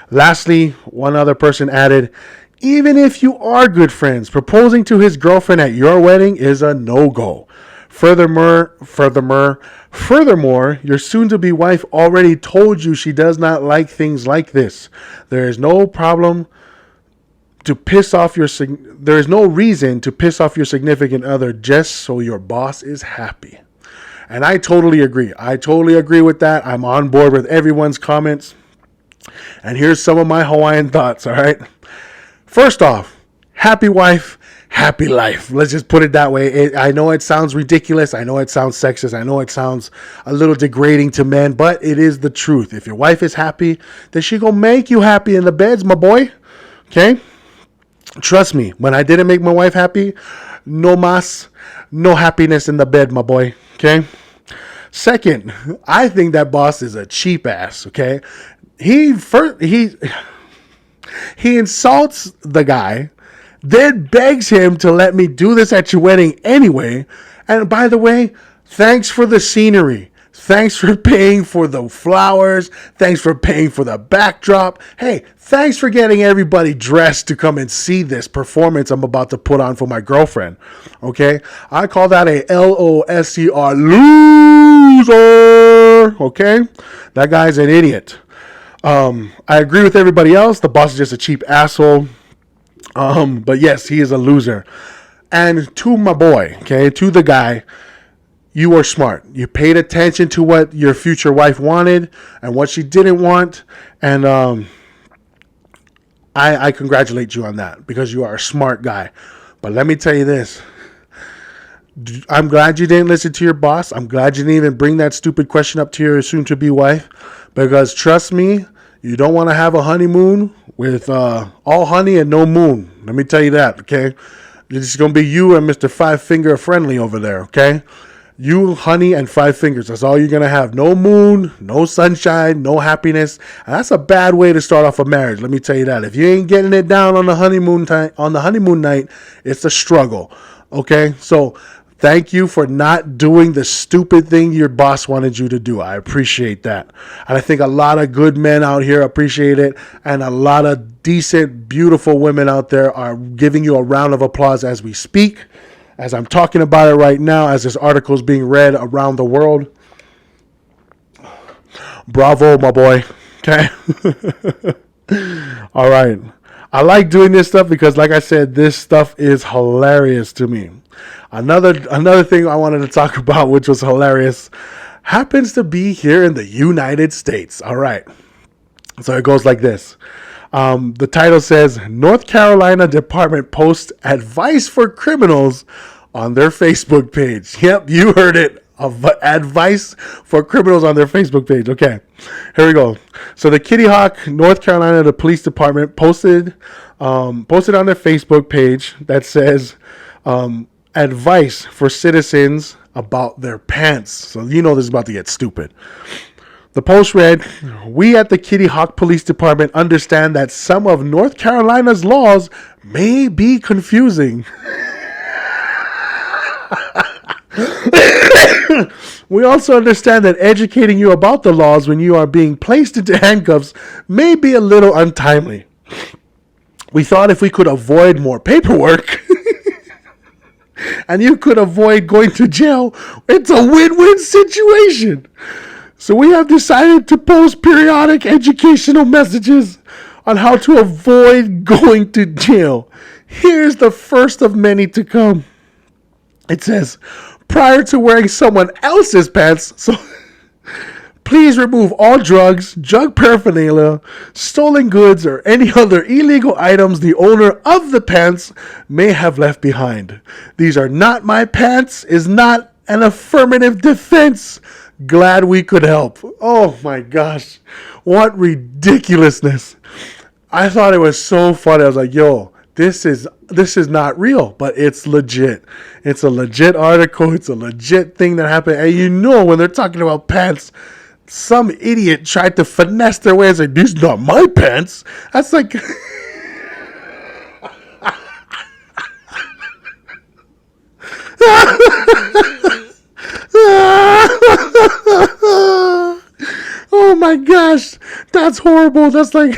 Lastly, one other person added, even if you are good friends, proposing to his girlfriend at your wedding is a no-go. Furthermore, your soon-to-be wife already told you she does not like things like this. There is no reason to piss off your significant other just so your boss is happy. And I totally agree. I totally agree with that. I'm on board with everyone's comments. And here's some of my Hawaiian thoughts, all right? First off, happy wife, happy life. Let's just put it that way. I know it sounds ridiculous. I know it sounds sexist. I know it sounds a little degrading to men, but it is the truth. If your wife is happy, then she gonna make you happy in the beds, my boy. Okay? Trust me, when I didn't make my wife happy, no happiness in the bed, my boy. Okay? Second, I think that boss is a cheap ass. Okay? He insults the guy, then begs him to let me do this at your wedding anyway. And by the way, thanks for the scenery. Thanks for paying for the flowers. Thanks for paying for the backdrop. Hey, thanks for getting everybody dressed to come and see this performance I'm about to put on for my girlfriend. Okay? I call that a LOSER, loser. Okay? That guy's an idiot. I agree with everybody else. The boss is just a cheap asshole. But yes, he is a loser. And to my boy, okay, to the guy, you were smart. You paid attention to what your future wife wanted and what she didn't want. And I congratulate you on that because you are a smart guy. But let me tell you this. I'm glad you didn't listen to your boss. I'm glad you didn't even bring that stupid question up to your soon-to-be wife. Because trust me, you don't want to have a honeymoon with all honey and no moon. Let me tell you that, okay? It's going to be you and Mr. Five Finger Friendly over there, okay? You, honey, and 5 fingers. That's all you're going to have. No moon, no sunshine, no happiness. And that's a bad way to start off a marriage. Let me tell you that. If you ain't getting it down on the honeymoon night, it's a struggle, okay? So thank you for not doing the stupid thing your boss wanted you to do. I appreciate that. And I think a lot of good men out here appreciate it. And a lot of decent, beautiful women out there are giving you a round of applause as we speak. As I'm talking about it right now, as this article is being read around the world. Bravo, my boy. Okay? All right. I like doing this stuff because, like I said, this stuff is hilarious to me. Another thing I wanted to talk about, which was hilarious, happens to be here in the United States. All right. So it goes like this. The title says, North Carolina Department posts advice for criminals on their Facebook page. Yep, you heard it. Advice for criminals on their Facebook page. Okay, here we go. So the Kitty Hawk, North Carolina, the police department posted on their Facebook page that says advice for citizens about their pants. So you know this is about to get stupid. The post read, we at the Kitty Hawk Police Department understand that some of North Carolina's laws may be confusing. We also understand that educating you about the laws when you are being placed into handcuffs may be a little untimely. We thought if we could avoid more paperwork and you could avoid going to jail, it's a win-win situation. So we have decided to post periodic educational messages on how to avoid going to jail. Here's the first of many to come. It says, prior to wearing someone else's pants, so please remove all drugs, drug paraphernalia, stolen goods, or any other illegal items the owner of the pants may have left behind. These are not my pants is not an affirmative defense. Glad we could help. Oh my gosh. What ridiculousness. I thought it was so funny. I was like, yo, this is not real, but it's legit. It's a legit article. It's a legit thing that happened. And you know when they're talking about pants, some idiot tried to finesse their way and say, these are not my pants. That's like... Oh my gosh, that's horrible. That's like,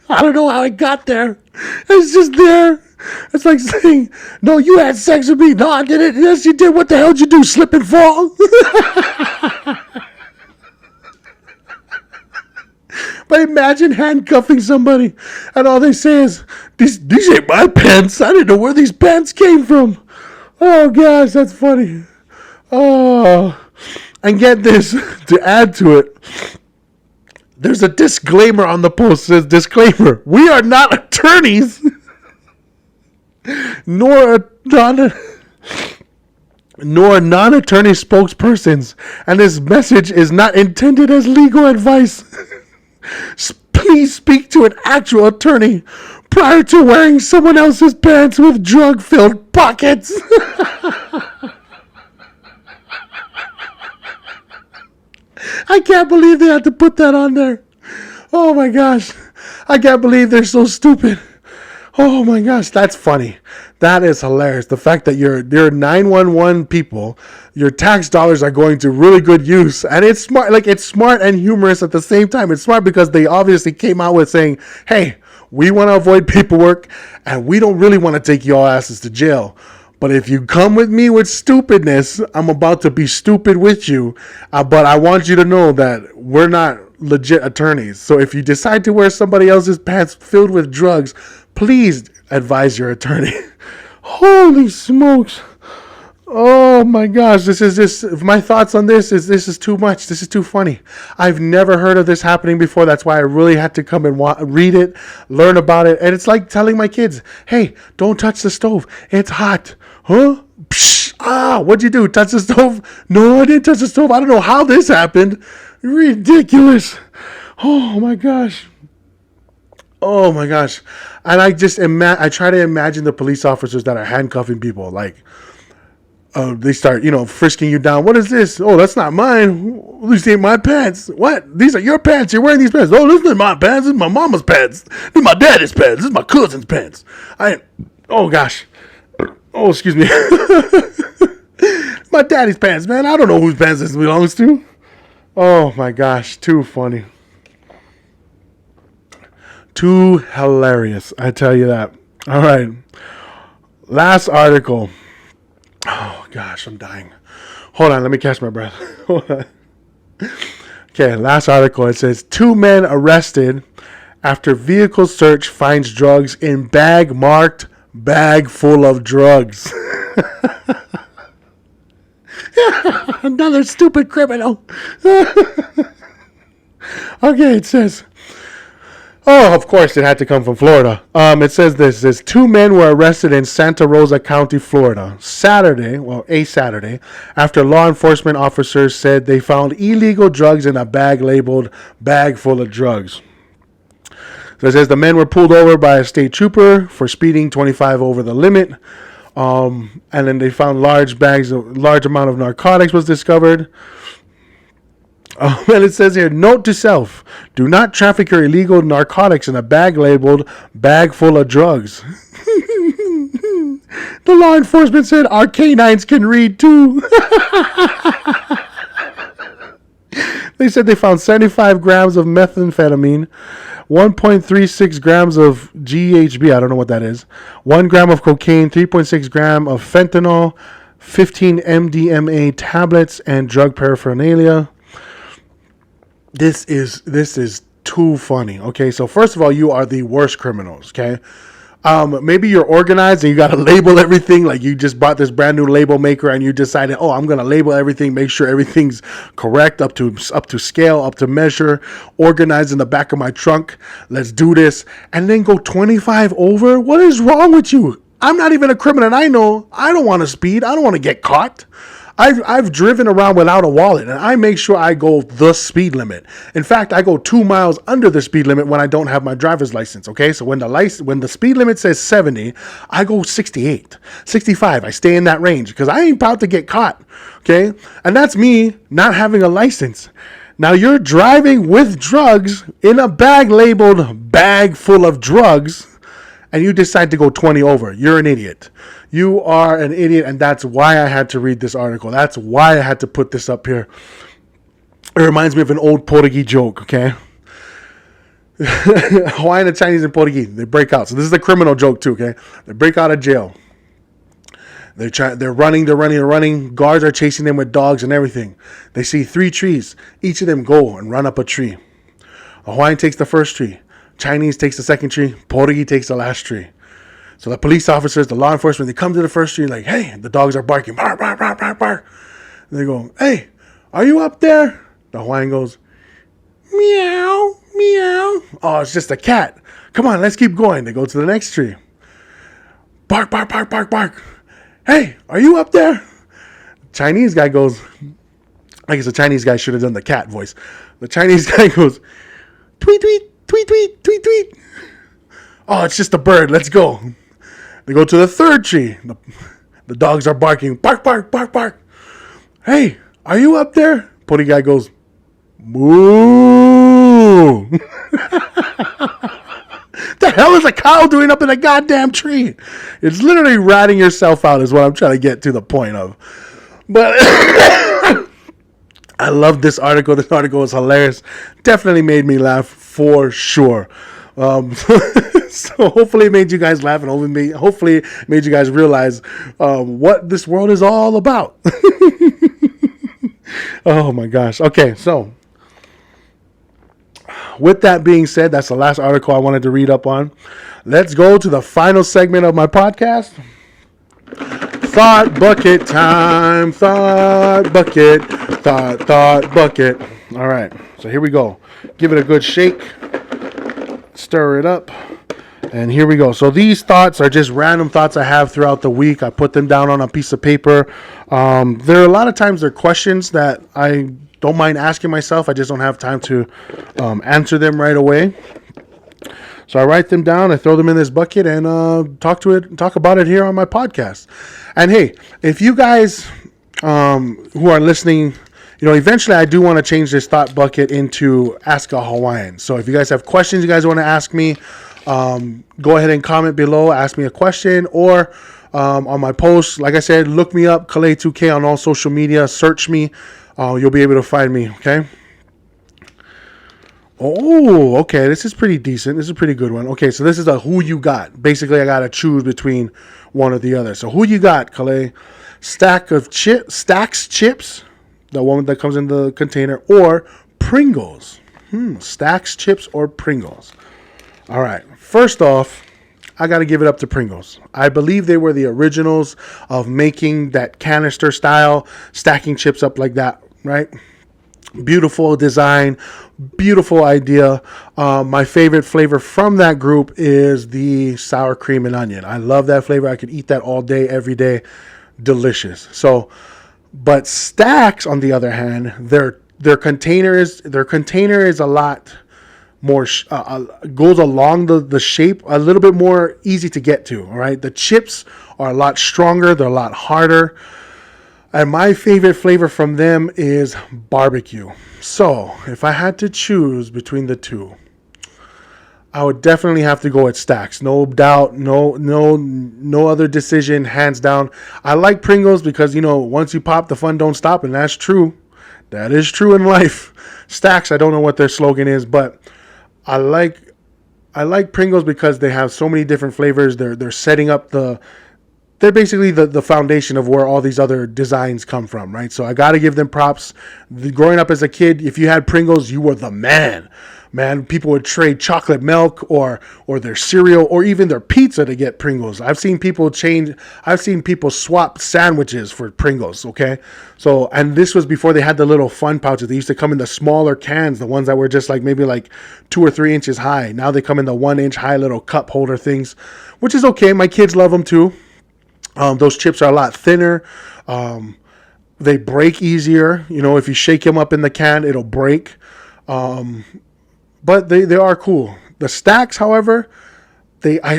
I don't know how it got there. It's just there. It's like saying, no, you had sex with me. No, I didn't. Yes, you did. What the hell did you do? Slip and fall? But imagine handcuffing somebody and all they say is, these ain't my pants. I didn't know where these pants came from. Oh gosh, that's funny. Oh, and get this, to add to it, there's a disclaimer on the post. It says, disclaimer, we are not attorneys, nor non-attorney spokespersons, and this message is not intended as legal advice. Please speak to an actual attorney prior to wearing someone else's pants with drug-filled pockets. I can't believe they had to put that on there. Oh my gosh. I can't believe they're so stupid. Oh my gosh, that's funny. That is hilarious. The fact that your 911 people, your tax dollars are going to really good use. And it's smart. Like, it's smart and humorous at the same time. It's smart because they obviously came out with saying, hey, we want to avoid paperwork and we don't really want to take your asses to jail. But if you come with me with stupidness, I'm about to be stupid with you. But I want you to know that we're not legit attorneys. So if you decide to wear somebody else's pants filled with drugs, please advise your attorney. Holy smokes. Oh my gosh. This is just, my thoughts on this is too much. This is too funny. I've never heard of this happening before. That's why I really had to come and read it, learn about it. And it's like telling my kids, hey, don't touch the stove. It's hot. Huh? Psh, what'd you do? Touch the stove? No, I didn't touch the stove. I don't know how this happened. Ridiculous. Oh my gosh. Oh my gosh. And I just I try to imagine the police officers that are handcuffing people. Like, they start, frisking you down. What is this? Oh, that's not mine. These ain't my pants. What? These are your pants. You're wearing these pants. Oh, this isn't my pants. This is my mama's pants. This is my daddy's pants. This is my cousin's pants. Oh gosh. Oh, excuse me. My daddy's pants, man. I don't know whose pants this belongs to. Oh my gosh. Too funny. Too hilarious. I tell you that. All right. Last article. Oh gosh, I'm dying. Hold on, let me catch my breath. Hold on. Okay, last article. It says 2 men arrested after vehicle search finds drugs in bag marked bag full of drugs. Another stupid criminal. Okay, it says, oh, of course, it had to come from Florida. It says this. It says 2 men were arrested in Santa Rosa County, Florida, Saturday, after law enforcement officers said they found illegal drugs in a bag labeled bag full of drugs. So it says the men were pulled over by a state trooper for speeding 25 over the limit. And then they found large amount of narcotics was discovered. And it says here, note to self, do not traffic your illegal narcotics in a bag labeled bag full of drugs. The law enforcement said our canines can read too. They said they found 75 grams of methamphetamine, 1.36 grams of GHB, I don't know what that is, 1 gram of cocaine, 3.6 gram of fentanyl, 15 MDMA tablets, and drug paraphernalia. This is too funny. Okay, so first of all, you are the worst criminals. Okay, maybe you're organized and you got to label everything. Like you just bought this brand new label maker and you decided, oh, I'm gonna label everything, make sure everything's correct, up to scale, up to measure, organized in the back of my trunk. Let's do this, and then go 25 over. What is wrong with you? I'm not even a criminal, and I know I don't want to speed. I don't want to get caught. I've driven around without a wallet, and I make sure I go the speed limit. In fact, I go 2 miles under the speed limit when I don't have my driver's license. Okay, so when the speed limit says 70, I go 68, 65. I stay in that range because I ain't about to get caught. Okay, and that's me not having a license. Now you're driving with drugs in a bag labeled "bag full of drugs," and you decide to go 20 over. You're an idiot. You are an idiot, and that's why I had to read this article. That's why I had to put this up here. It reminds me of an old Portuguese joke, okay? Hawaiian and Chinese and Portuguese, they break out. So this is a criminal joke too, okay? They break out of jail. They're running. Guards are chasing them with dogs and everything. They see 3 trees. Each of them go and run up a tree. A Hawaiian takes the first tree. Chinese takes the second tree. Portuguese takes the last tree. So the police officers, the law enforcement, they come to the first tree like, hey, the dogs are barking. Bark, bark, bark, bark, bark. And they go, hey, are you up there? The Hawaiian goes, meow, meow. Oh, it's just a cat. Come on, let's keep going. They go to the next tree. Bark, bark, bark, bark, bark. Hey, are you up there? Chinese guy goes, I guess the Chinese guy should have done the cat voice. The Chinese guy goes, tweet, tweet, tweet, tweet, tweet, tweet. Oh, it's just a bird. Let's go. They go to the third tree. The dogs are barking. Bark, bark, bark, bark. Hey, are you up there? Pony guy goes, moo. The hell is a cow doing up in a goddamn tree? It's literally ratting yourself out is what I'm trying to get to the point of. But I love this article. This article is hilarious. Definitely made me laugh for sure. So hopefully it made you guys laugh, and hopefully it made you guys realize what this world is all about. Oh my gosh. Okay, so with that being said, that's the last article I wanted to read up on. Let's go to the final segment of my podcast. Thought bucket time. Thought bucket. Thought bucket. All right, so here we go. Give it a good shake. Stir it up. And here we go. So these thoughts are just random thoughts I have throughout the week. I put them down on a piece of paper. There are a lot of times they're questions that I don't mind asking myself. I just don't have time to answer them right away. So I write them down, I throw them in this bucket, and talk about it here on my podcast. And hey, if you guys who are listening, eventually I do want to change this thought bucket into Ask a Hawaiian. So if you guys have questions you guys want to ask me, go ahead and comment below, ask me a question, or on my post. Like I said, look me up, Kalei2K, on all social media. Search me. You'll be able to find me, okay? Oh, okay. This is pretty decent. This is a pretty good one. Okay, so this is a who you got. Basically, I got to choose between one or the other. So who you got, Kalei? Stax Chips, the one that comes in the container, or Pringles? Stax Chips or Pringles? All right. First off, I got to give it up to Pringles. I believe they were the originals of making that canister style, stacking chips up like that, right? Beautiful design, beautiful idea. My favorite flavor from that group is the sour cream and onion. I love that flavor. I could eat that all day, every day. Delicious. So, but Stax, on the other hand, their container is a lot more goes along the shape a little bit more easy to get to. All right, the chips are a lot stronger. They're a lot harder. And my favorite flavor from them is barbecue. So if I had to choose between the two, I would definitely have to go with Stax. No doubt, no other decision, hands down. I like Pringles because, once you pop, the fun don't stop, and that's true. That is true in life. Stax, I don't know what their slogan is, but I like Pringles because they have so many different flavors. They're setting up the they're basically the foundation of where all these other designs come from, right? So I got to give them props. Growing up as a kid, if you had Pringles, you were the man. Man, people would trade chocolate milk or their cereal or even their pizza to get Pringles. I've seen people swap sandwiches for Pringles, okay? So, and this was before they had the little fun pouches. They used to come in the smaller cans, the ones that were just like maybe like 2 or 3 inches high. Now they come in the 1 inch high little cup holder things, which is okay. My kids love them too. Those chips are a lot thinner. They break easier. You know, if you shake them up in the can, it'll break. But they are cool. The Stax, however,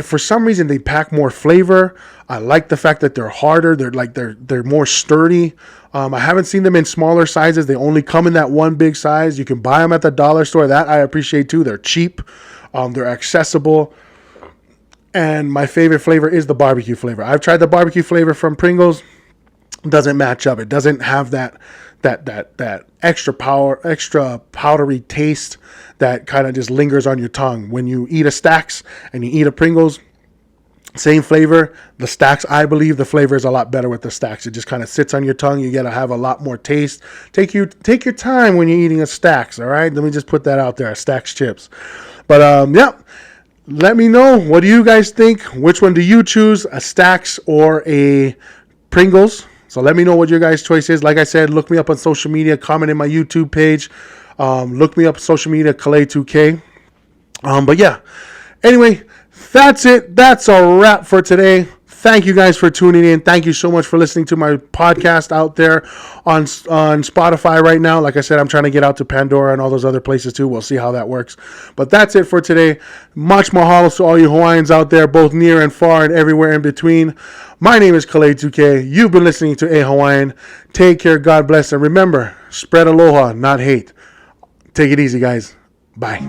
for some reason they pack more flavor. I like the fact that they're harder. They're more sturdy. I haven't seen them in smaller sizes. They only come in that one big size. You can buy them at the dollar store. That I appreciate too. They're cheap. They're accessible. And my favorite flavor is the barbecue flavor. I've tried the barbecue flavor from Pringles. It doesn't match up. It doesn't have that extra powdery taste that kind of just lingers on your tongue. When you eat a Stax and you eat a Pringles, same flavor. The Stax, I believe the flavor is a lot better with the Stax. It just kind of sits on your tongue. You got to have a lot more taste. Take your time when you're eating a Stax, all right? Let me just put that out there, Stax Chips. But, yeah. Let me know. What do you guys think? Which one do you choose? A Stax or a Pringles? So let me know what your guys' choice is. Like I said, look me up on social media. Comment in my YouTube page. Look me up on social media, Calais2K. But yeah. Anyway, that's it. That's a wrap for today. Thank you guys for tuning in. Thank you so much for listening to my podcast out there on Spotify right now. Like I said, I'm trying to get out to Pandora and all those other places too. We'll see how that works. But that's it for today. Much mahalo to all you Hawaiians out there, both near and far and everywhere in between. My name is Calais2K. You've been listening to A Hawaiian. Take care. God bless. And remember, spread aloha, not hate. Take it easy, guys. Bye.